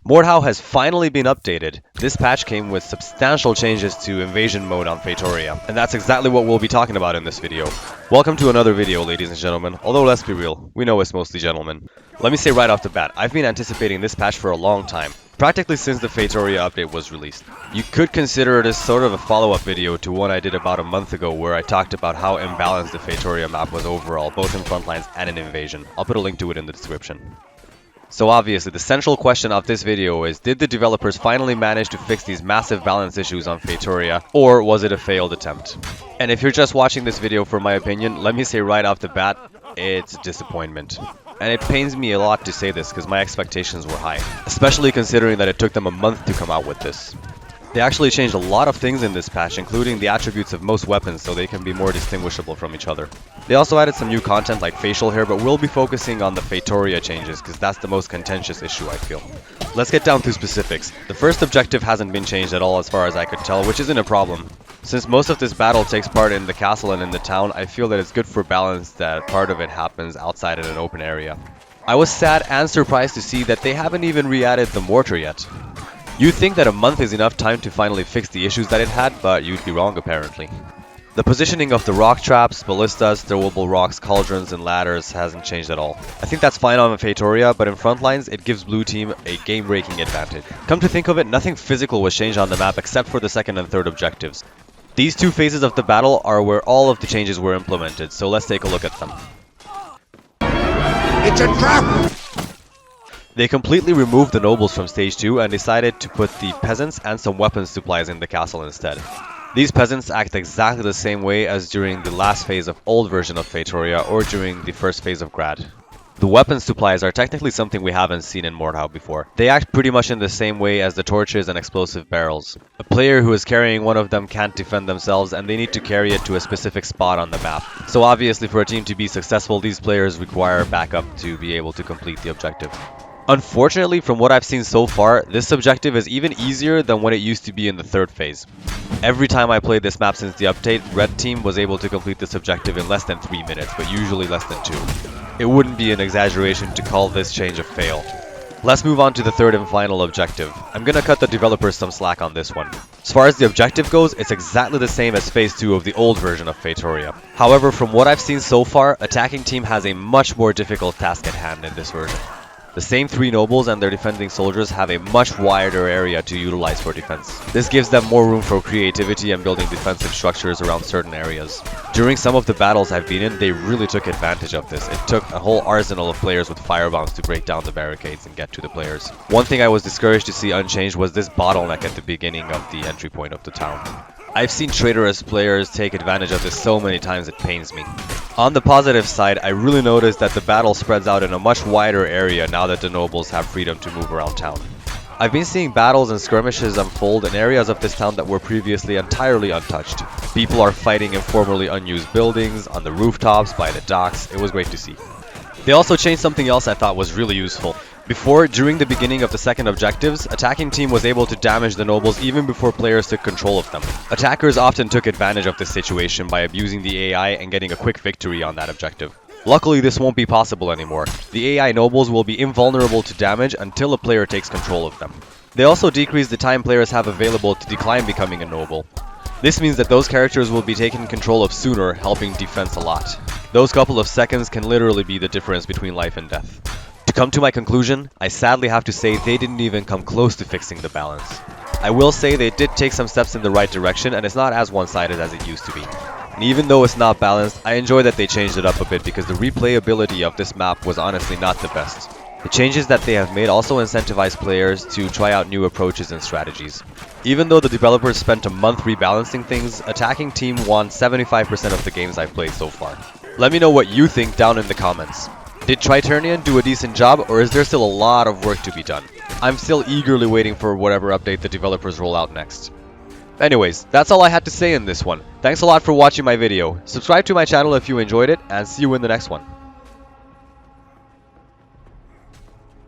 Mordhau has finally been updated. This patch came with substantial changes to invasion mode on Feitoria, and that's exactly what we'll be talking about in this video. Welcome to another video, ladies and gentlemen, although let's be real, we know it's mostly gentlemen. Let me say right off the bat, I've been anticipating this patch for a long time, practically since the Feitoria update was released. You could consider it as sort of a follow-up video to one I did about a month ago where I talked about how imbalanced the Feitoria map was overall, both in frontlines and in invasion. I'll put a link to it in the description. So obviously, the central question of this video is, did the developers finally manage to fix these massive balance issues on Feitoria, or was it a failed attempt? And if you're just watching this video for my opinion, let me say right off the bat, it's a disappointment. And it pains me a lot to say this because my expectations were high, especially considering that it took them a month to come out with this. They actually changed a lot of things in this patch, including the attributes of most weapons so they can be more distinguishable from each other. They also added some new content like facial hair, but we'll be focusing on the Feitoria changes because that's the most contentious issue, I feel. Let's get down to specifics. The first objective hasn't been changed at all as far as I could tell, which isn't a problem. Since most of this battle takes part in the castle and in the town, I feel that it's good for balance that part of it happens outside in an open area. I was sad and surprised to see that they haven't even re-added the mortar yet. You'd think that a month is enough time to finally fix the issues that it had, but you'd be wrong apparently. The positioning of the rock traps, ballistas, throwable rocks, cauldrons, and ladders hasn't changed at all. I think that's fine on Feitoria, but in frontlines, it gives blue team a game-breaking advantage. Come to think of it, nothing physical was changed on the map except for the second and third objectives. These two phases of the battle are where all of the changes were implemented, so let's take a look at them. It's a trap! They completely removed the nobles from stage 2 and decided to put the peasants and some weapons supplies in the castle instead. These peasants act exactly the same way as during the last phase of old version of Feitoria or during the first phase of Grad. The weapon supplies are technically something we haven't seen in Mordhau before. They act pretty much in the same way as the torches and explosive barrels. A player who is carrying one of them can't defend themselves and they need to carry it to a specific spot on the map. So obviously for a team to be successful, these players require backup to be able to complete the objective. Unfortunately, from what I've seen so far, this objective is even easier than what it used to be in the third phase. Every time I played this map since the update, Red Team was able to complete this objective in less than 3 minutes, but usually less than 2. It wouldn't be an exaggeration to call this change a fail. Let's move on to the third and final objective. I'm gonna cut the developers some slack on this one. As far as the objective goes, it's exactly the same as phase 2 of the old version of Feitoria. However, from what I've seen so far, attacking team has a much more difficult task at hand in this version. The same 3 nobles and their defending soldiers have a much wider area to utilize for defense. This gives them more room for creativity and building defensive structures around certain areas. During some of the battles I've been in, they really took advantage of this. It took a whole arsenal of players with firebombs to break down the barricades and get to the players. One thing I was discouraged to see unchanged was this bottleneck at the beginning of the entry point of the town. I've seen traitorous players take advantage of this so many times it pains me. On the positive side, I really noticed that the battle spreads out in a much wider area now that the nobles have freedom to move around town. I've been seeing battles and skirmishes unfold in areas of this town that were previously entirely untouched. People are fighting in formerly unused buildings, on the rooftops, by the docks. It was great to see. They also changed something else I thought was really useful. Before, during the beginning of the second objectives, attacking team was able to damage the nobles even before players took control of them. Attackers often took advantage of this situation by abusing the AI and getting a quick victory on that objective. Luckily, this won't be possible anymore. The AI nobles will be invulnerable to damage until a player takes control of them. They also decrease the time players have available to decline becoming a noble. This means that those characters will be taken control of sooner, helping defense a lot. Those couple of seconds can literally be the difference between life and death. To come to my conclusion, I sadly have to say they didn't even come close to fixing the balance. I will say they did take some steps in the right direction and it's not as one-sided as it used to be. And even though it's not balanced, I enjoy that they changed it up a bit because the replayability of this map was honestly not the best. The changes that they have made also incentivize players to try out new approaches and strategies. Even though the developers spent a month rebalancing things, attacking team won 75% of the games I've played so far. Let me know what you think down in the comments. Did Triternian do a decent job, or is there still a lot of work to be done? I'm still eagerly waiting for whatever update the developers roll out next. Anyways, that's all I had to say in this one. Thanks a lot for watching my video. Subscribe to my channel if you enjoyed it, and see you in the next one.